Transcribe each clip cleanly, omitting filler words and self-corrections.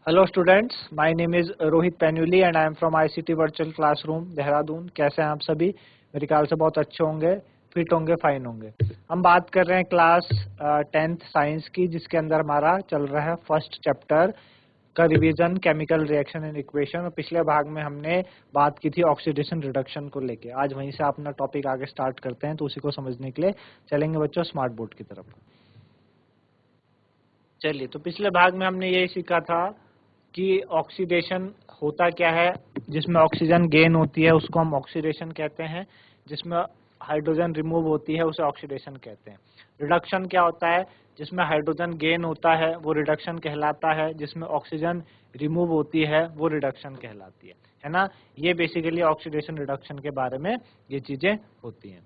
Hello students, my name is Rohit Painuly and I am from ICT virtual classroom Dehradun. कैसे हैं आप सभी? मेरे ख्याल से बहुत अच्छे होंगे, फिट होंगे, फाइन होंगे। हम बात कर रहे हैं क्लास 10th साइंस की, जिसके अंदर हमारा चल रहा है फर्स्ट चैप्टर का revision, chemical reaction and equation. और पिछले भाग में हमने बात की थी ऑक्सीडेशन रिडक्शन को लेके। आज वहीं से अपना टॉपिक आगे स्टार्ट करते हैं, तो उसी को समझने के लिए चलेंगे बच्चों स्मार्ट बोर्ड की तरफ। चलिए, तो पिछले भाग में हमने यही सीखा था कि ऑक्सीडेशन होता क्या है। जिसमें ऑक्सीजन गेन होती है उसको हम ऑक्सीडेशन कहते हैं, जिसमें हाइड्रोजन रिमूव होती है उसे ऑक्सीडेशन कहते हैं। रिडक्शन क्या होता है? जिसमें हाइड्रोजन गेन होता है वो रिडक्शन कहलाता है, जिसमें ऑक्सीजन रिमूव होती है वो रिडक्शन कहलाती है ना। ये बेसिकली ऑक्सीडेशन रिडक्शन के बारे में ये चीजें होती हैं,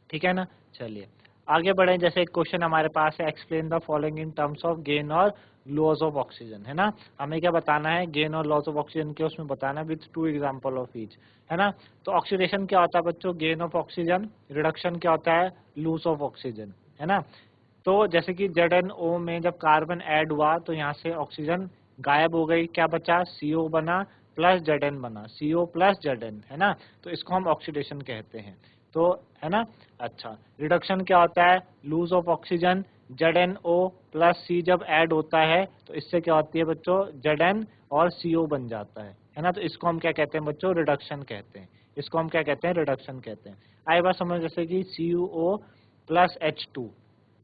ठीक है ना। चलिए आगे बढ़े। जैसे एक क्वेश्चन हमारे पास है, explain the following in terms of gain और लॉस ऑफ ऑक्सीजन, है ना। हमें क्या बताना है? गेन और लॉस ऑफ ऑक्सीजन के उसमें बताना है विथ 2 एग्जांपल ऑफ ईच, है ना। तो ऑक्सीडेशन क्या होता है बच्चों? Gain of oxygen. रिडक्शन क्या होता है? लॉस ऑफ ऑक्सीजन, है ना। तो जैसे कि ZnO में जब कार्बन ऐड हुआ तो यहाँ से ऑक्सीजन गायब हो गई, क्या बचा? CO बना प्लस Zn बना, CO प्लस Zn, है ना। तो इसको हम ऑक्सीडेशन कहते हैं, तो है ना। अच्छा, रिडक्शन क्या होता है? Loss of oxygen. ZnO plus C जब ऐड होता है तो इससे क्या होती है बच्चों? Zn और CO बन जाता है ना। तो इसको हम क्या कहते हैं बच्चों? रिडक्शन कहते हैं। इसको हम क्या कहते हैं? रिडक्शन कहते हैं। आई बात समझ। जैसे कि CuO प्लस H2।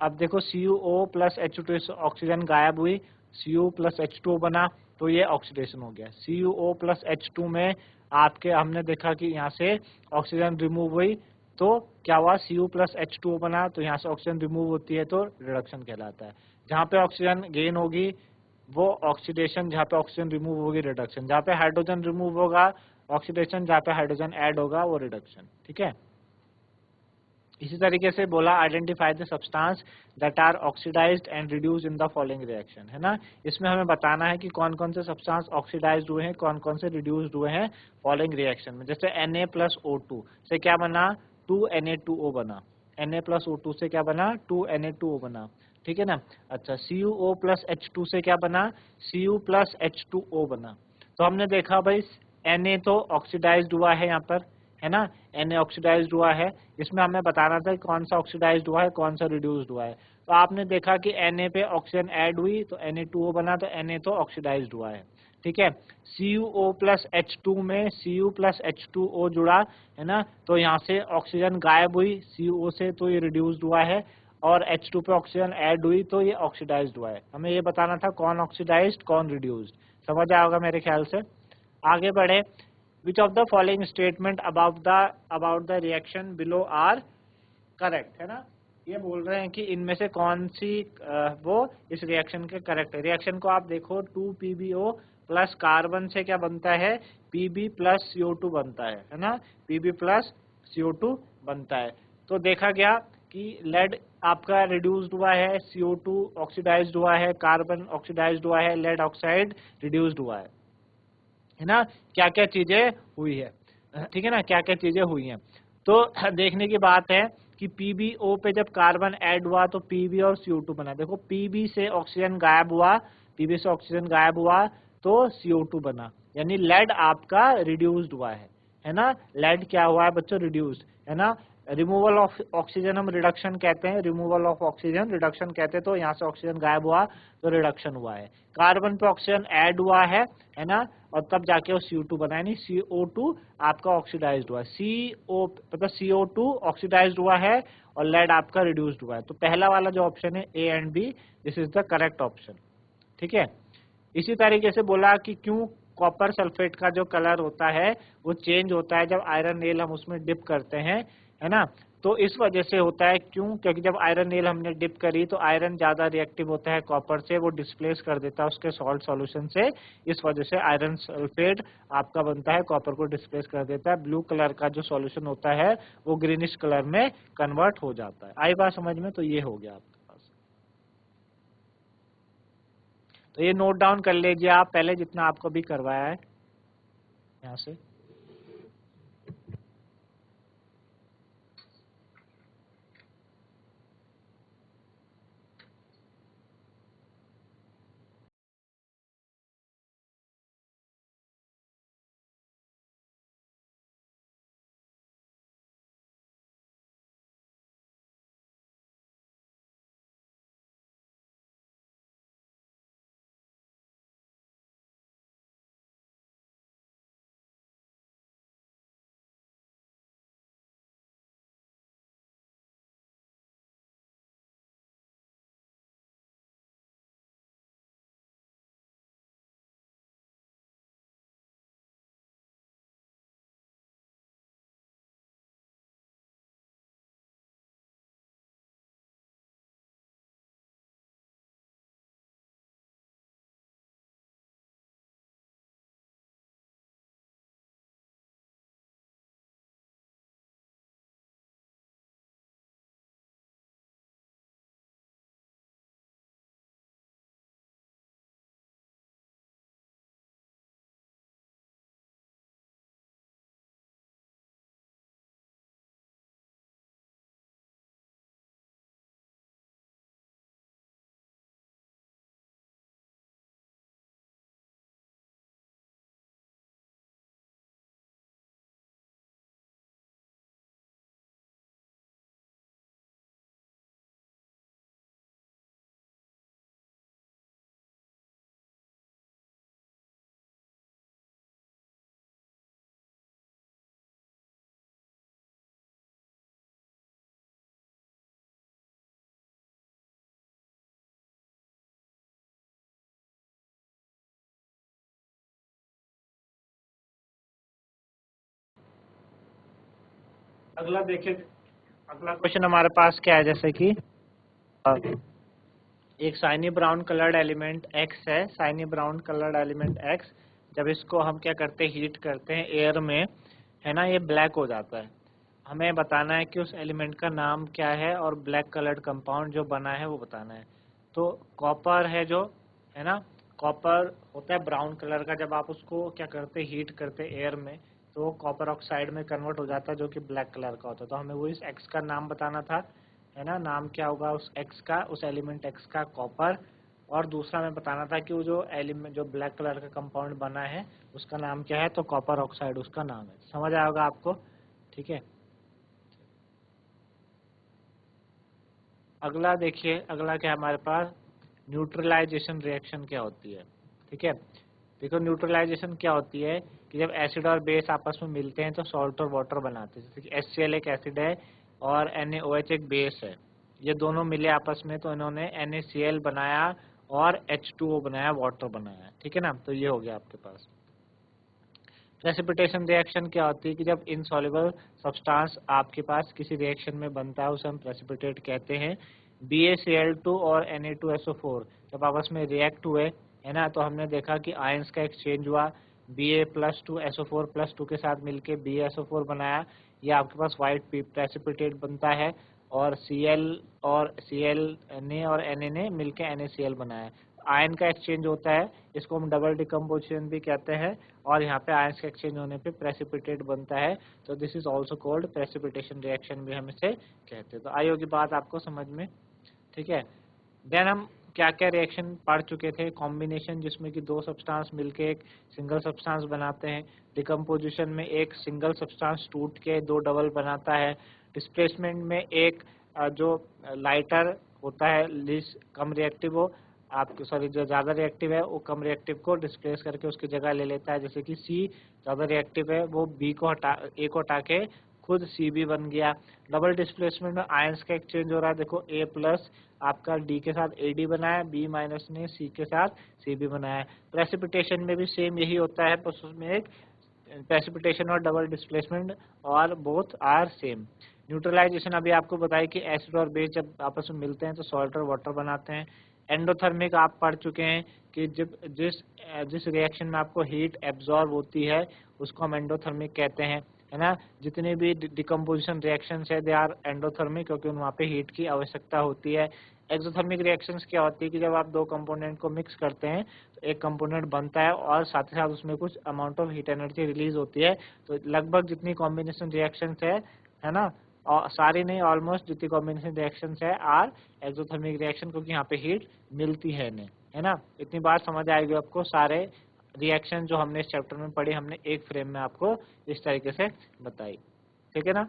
अब देखो CuO प्लस H2 से ऑक्सीजन गायब हुई, Cu प्लस H2O बना, तो ये ऑक्सीडेशन हो गया। CuO प्लस H2 में आपके हमने देखा कि यहाँ से ऑक्सीजन रिमूव हुई, तो क्या हुआ? Cu प्लस H2O बना, तो यहाँ से ऑक्सीजन रिमूव होती है तो रिडक्शन कहलाता है। जहाँ पे ऑक्सीजन गेन होगी वो ऑक्सीडेशन, जहाँ पे ऑक्सीजन रिमूव होगी रिडक्शन। जहाँ पे हाइड्रोजन रिमूव होगा ऑक्सीडेशन, जहाँ पे हाइड्रोजन ऐड होगा वो रिडक्शन, ठीक है। इसी तरीके से बोला, identify the substance that are oxidised and reduced in the following reaction, है ना। इसमें हमें बताना है कि कौन कौन से सब्सटेंस ऑक्सीडाइज्ड हुए हैं, कौन कौन से रिड्यूस्ड हुए हैं फॉलोइंग रिएक्शन में। जैसे Na प्लस O2 से क्या बना? 2Na2O बना। Na प्लस O2 से क्या बना? 2Na2O बना, ठीक है ना। अच्छा, CuO प्लस H2 से क्या बना? Cu प्लस H2O बना। तो हमने देखा भाई Na तो ऑक्सीडाइज्ड हुआ है यहाँ पर, है ना। Na ऑक्सीडाइज्ड हुआ है। इसमें हमें बताना था कौन सा ऑक्सीडाइज्ड हुआ है, कौन सा रिड्यूस्ड हुआ है। तो आपने देखा कि Na पे ऑक्सीजन ऐड हुई तो Na2O बना, तो Na तो ऑक्सीडाइज्ड हुआ है, ठीक है। CuO प्लस H2 में Cu प्लस H2O जुड़ा, है ना। तो यहाँ से ऑक्सीजन गायब हुई CO से, तो ये रिड्यूस्ड हुआ है। और H2 पे ऑक्सीजन ऐड हुई तो ये ऑक्सीडाइज्ड हुआ है। हमें ये बताना था कौन ऑक्सीडाइज्ड कौन रिड्यूस्ड। समझ आया होगा मेरे ख्याल से। आगे बढ़े। Which of the following statement about the reaction below are correct, है ना। ये बोल रहे हैं कि इनमें से कौन सी वो इस रिएक्शन के करेक्ट है। रिएक्शन को आप देखो, 2PbO प्लस कार्बन से क्या बनता है? Pb प्लस CO2 बनता है ना। Pb प्लस CO2 बनता है। तो देखा गया कि लेड आपका रिड्यूस्ड हुआ है, CO2 ऑक्सीडाइज्ड हुआ है, कार्बन ऑक्सीडाइज्ड हुआ है, लेड ऑक्साइड रिड्यूस्ड हुआ है ना। क्या क्या चीजें हुई है, ठीक है ना। क्या क्या चीजें हुई हैं, तो देखने की बात है कि PbO पे जब कार्बन ऐड हुआ तो Pb और CO2 बना। देखो Pb से ऑक्सीजन गायब हुआ, Pb से ऑक्सीजन गायब हुआ तो CO2 बना, यानी लेड आपका रिड्यूस्ड हुआ है ना। लेड क्या हुआ है बच्चों? रिड्यूस्ड, है ना। रिमूवल ऑफ ऑक्सीजन हम रिडक्शन कहते हैं, रिमूवल ऑफ ऑक्सीजन रिडक्शन कहते हैं। तो यहाँ से ऑक्सीजन गायब हुआ तो रिडक्शन हुआ है। कार्बन पे ऑक्सीजन ऐड हुआ है ना, और तब जाके वो CO2 बना, यानी CO2 आपका ऑक्सीडाइज्ड हुआ है। CO मतलब CO2 ऑक्सीडाइज्ड हुआ है और लेड आपका रिड्यूस्ड हुआ है। तो पहला वाला जो ऑप्शन है A and B, this is the correct option, ठीक है। इसी तरीके से बोला कि क्यों कॉपर सल्फेट का जो कलर होता है वो चेंज होता है जब आयरन नेल हम उसमें डिप करते हैं, है ना। तो इस वजह से होता है, क्यों? क्योंकि जब आयरन नेल हमने डिप करी तो आयरन ज्यादा रिएक्टिव होता है कॉपर से, वो डिस्प्लेस कर देता है उसके सॉल्ट सॉल्यूशन से। इस वजह से आयरन सल्फेट आपका बनता है, कॉपर को डिस्प्लेस कर देता है। ब्लू कलर का जो सॉल्यूशन होता है वो ग्रीनिश कलर में कन्वर्ट हो जाता है। आई बात समझ में? तो ये हो गया आपके पास। तो ये नोट डाउन कर लीजिए आप पहले, जितना आपको भी करवाया है यहाँ से। अगला देखिए, अगला क्वेश्चन हमारे पास क्या है, जैसे कि एक shiny brown coloured element x है, shiny brown coloured element x, जब इसको हम क्या करते हैं, हीट करते हैं एयर में, है ना, ये ब्लैक हो जाता है। हमें बताना है कि उस एलिमेंट का नाम क्या है और ब्लैक कलर्ड कंपाउंड जो बना है वो बताना है। तो कॉपर है जो, है ना, कॉपर होता है ब्राउन कलर का, जब आप उसको क्या करते हैं, हीट करते हैं एयर में, तो कॉपर ऑक्साइड में कन्वर्ट हो जाता है जो कि ब्लैक कलर का होता है। तो हमें वो इस एक्स का नाम बताना था, है ना, नाम क्या होगा उस एक्स का, उस एलिमेंट एक्स का, कॉपर। और दूसरा हमें बताना था कि वो जो एलिमेंट जो ब्लैक कलर का कंपाउंड बना है उसका नाम क्या है, तो कॉपर ऑक्साइड उसका नाम है। समझ आएगा आपको? ठीक है। अगला देखिए, अगला क्या है हमारे पास, न्यूट्रलाइजेशन रिएक्शन क्या होती है। ठीक है, देखो न्यूट्रलाइजेशन क्या होती है कि जब एसिड और बेस आपस में मिलते हैं तो सॉल्ट और वाटर बनाते हैं। जैसे कि HCl एक एसिड है और NaOH एक बेस है, ये दोनों मिले आपस में तो इन्होंने NaCl बनाया और H2O बनाया, वाटर बनाया। ठीक है ना, तो ये हो गया आपके पास। प्रेसिपिटेशन रिएक्शन क्या होती है कि जब इनसॉल्युबल सब्सटेंस आपके पास किसी रिएक्शन में बनता है उसे हम प्रेसिपिटेट कहते हैं। BaCl2 और Na2SO4 जब आपस में रिएक्ट हुए, है ना, तो हमने देखा कि आयंस का एक्सचेंज हुआ, Ba+2SO4+2 के साथ मिलके BaSO4 बनाया, ये आपके पास व्हाइट प्रेसिपिटेट बनता है। और Cl और Cl Na और Na ने मिलके NaCl बनाया। आयन का एक्सचेंज होता है, इसको हम डबल डिकम्पोजिशन भी कहते हैं, और यहाँ पे आयंस के एक्सचेंज होने पे प्रेसिपिटेट बनता है, तो this is also called precipitation reaction भी हम इसे कहते हैं। तो आई होगी बात आपको समझ में? ठीक है। देन हम क्या क्या रिएक्शन पढ़ चुके थे, कॉम्बिनेशन जिसमें कि दो सब्सटेंस मिलके एक सिंगल सब्सटेंस बनाते हैं, डिकम्पोजिशन में एक सिंगल सब्सटेंस टूट के दो डबल बनाता है, डिस्प्लेसमेंट में एक जो लाइटर होता है, लिस कम रिएक्टिव हो, आप सॉरी जो ज़्यादा रिएक्टिव है वो कम रिएक्टिव को डिस्प्लेस करके उसकी जगह ले लेता है। जैसे कि सी ज़्यादा रिएक्टिव है, वो बी को हटा, ए को हटा के खुद Cb बन गया। डबल डिस्प्लेसमेंट में आयंस का एक्सचेंज हो रहा है, देखो A प्लस आपका D के साथ AD बनाया, B माइनस ने C के साथ Cb बनाया। प्रेसिपिटेशन में भी सेम यही होता है, बस उसमें एक प्रेसिपिटेशन और डबल डिस्प्लेसमेंट और बोथ आर सेम। न्यूट्रलाइजेशन अभी आपको बताया कि एसिड और बेस जब आपस में मिलते हैं तो सॉल्ट और वाटर बनाते हैं। एंडोथर्मिक आप पढ़ चुके हैं कि जब जिस जिस रिएक्शन में आपको हीट एब्जॉर्ब होती है उसको हम एंडोथर्मिक कहते हैं, है ना। जितने भी डिकम्पोजिशन रिएक्शंस है दे आर एंडोथर्मिक, क्योंकि वहाँ पे हीट की आवश्यकता होती है। एक्सोथर्मिक रिएक्शंस क्या होती है कि जब आप दो कंपोनेंट को मिक्स करते हैं तो एक कंपोनेंट बनता है और साथ ही साथ उसमें कुछ amount of heat energy release होती है। तो लगभग जितनी कॉम्बिनेशन रिएक्शंस है ना, और सारी नहीं, ऑलमोस्ट जितनी कॉम्बिनेशन रिएक्शंस है आर एक्सोथर्मिक रिएक्शन, क्योंकि यहाँ पे हीट मिलती है नहीं, है ना। इतनी बात समझ आएगी आपको, सारे रिएक्शन जो हमने इस चैप्टर में पढ़ी हमने एक फ्रेम में आपको इस तरीके से बताई। ठीक है ना।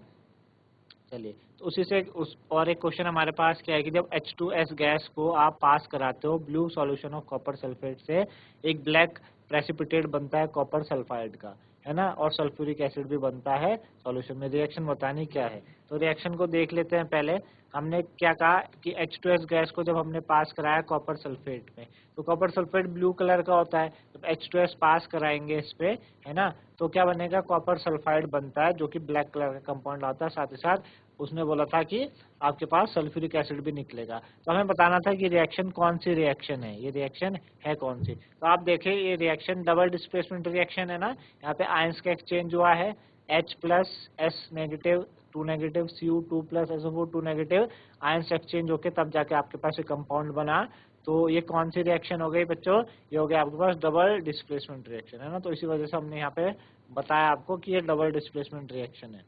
चलिए, तो उसी से उस और एक क्वेश्चन हमारे पास क्या है कि जब H2S गैस को आप पास कराते हो blue solution of copper sulphate से, एक ब्लैक प्रेसिपिटेट बनता है कॉपर सल्फाइड का, है ना, और सल्फ्यूरिक एसिड भी बनता है सॉल्यूशन में। रिएक्शन बतानी क्या है, तो रिएक्शन को देख लेते हैं। पहले हमने क्या कहा कि H2S गैस को जब हमने पास कराया कॉपर सल्फेट में, तो कॉपर सल्फेट ब्लू कलर का होता है, जब H2S पास कराएंगे इस पे, है ना, तो क्या बनेगा, कॉपर सल्फाइड बनता है जो कि ब्लैक कलर का कंपाउंड आता है। साथ ही साथ उसने बोला था कि आपके पास सल्फ्यूरिक एसिड भी निकलेगा। तो हमें बताना था कि रिएक्शन कौन सी रिएक्शन है, ये रिएक्शन है कौन सी। तो आप देखें ये रिएक्शन डबल डिस्प्लेसमेंट रिएक्शन है ना, यहाँ पे आयंस का एक्सचेंज हुआ है, H plus S negative 2 negative, Cu 2 plus SO4 2 negative, ions exchange होके तब जाके आपके पास एक कंपाउंड बना। तो ये कौन सी रिएक्शन हो गई बच्चों, ये हो गया आपके पास डबल डिस्प्लेसमेंट रिएक्शन, है ना। तो इसी वजह से हमने यहाँ पे बताया आपको कि ये डबल डिस्प्लेसमेंट रिएक्शन है।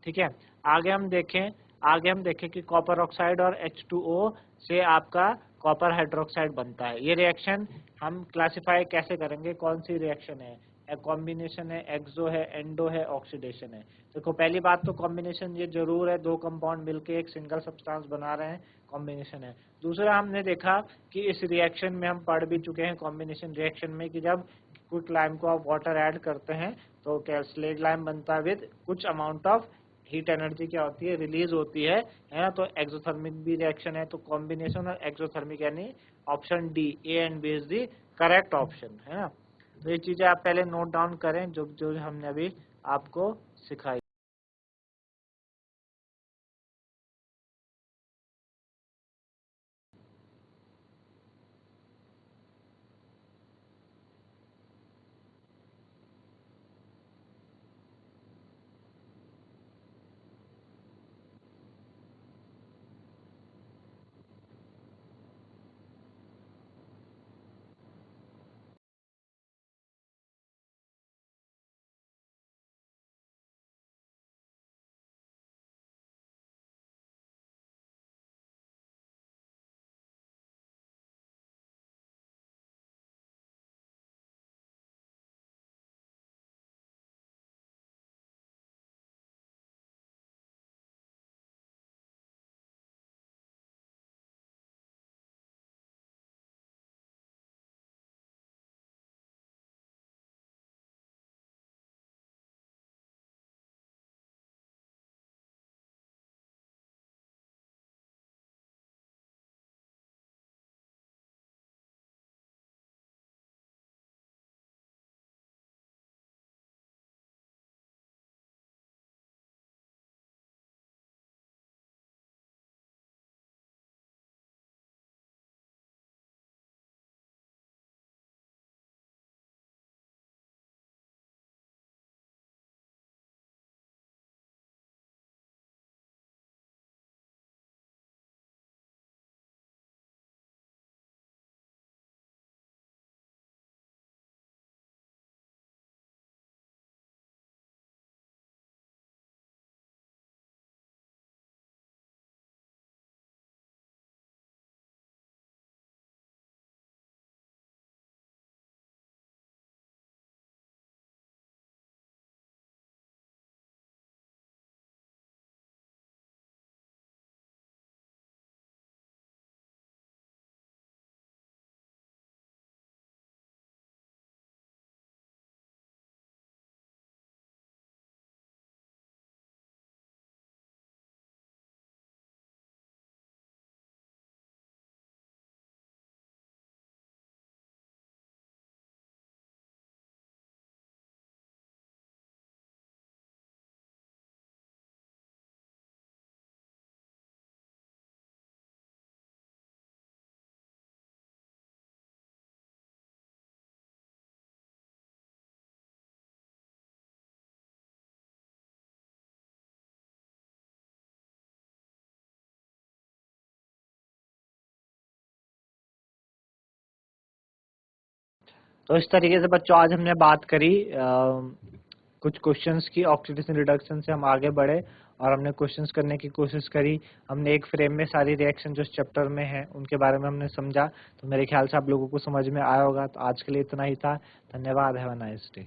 ठीक है, आगे हम देखें कि कॉपर ऑक्साइड और H2O से आपका कॉपर हाइड्रोक्साइड बनता है। ये रिएक्शन हम क्लासिफाई कैसे करेंगे, कौन सी रिएक्शन है, कॉम्बिनेशन है, एक्सो है, एंडो है, ऑक्सीडेशन है। देखो पहली बात तो कॉम्बिनेशन ये जरूर है, दो कंपाउंड मिलके एक सिंगल सब्सटेंस बना रहे हैं, कॉम्बिनेशन है। दूसरा हमने देखा कि इस रिएक्शन में हम पढ़ भी चुके हैं कॉम्बिनेशन रिएक्शन में कि जब क्विक लाइम को आप वाटर ऐड करते हैं तो स्लेट लाइम बनता है विद कुछ अमाउंट ऑफ हीट एनर्जी क्या होती है, रिलीज होती है ना। तो एक्सोथर्मिक भी रिएक्शन है, तो कॉम्बिनेशन और एक्सोथर्मिक यानी option D, A and B is the correct option, है ना। तो ये चीजें आप पहले नोट डाउन करें जो जो हमने अभी आपको सिखाई। तो इस तरीके से बच्चों आज हमने बात करी कुछ क्वेश्चंस की। ऑक्सीडेशन रिडक्शन से हम आगे बढ़े और हमने क्वेश्चंस करने की कोशिश करी। हमने एक फ्रेम में सारी रिएक्शन जो इस चैप्टर में है उनके बारे में हमने समझा। तो मेरे ख्याल से आप लोगों को समझ में आया होगा। तो आज के लिए इतना ही था। धन्यवाद। Have a nice day.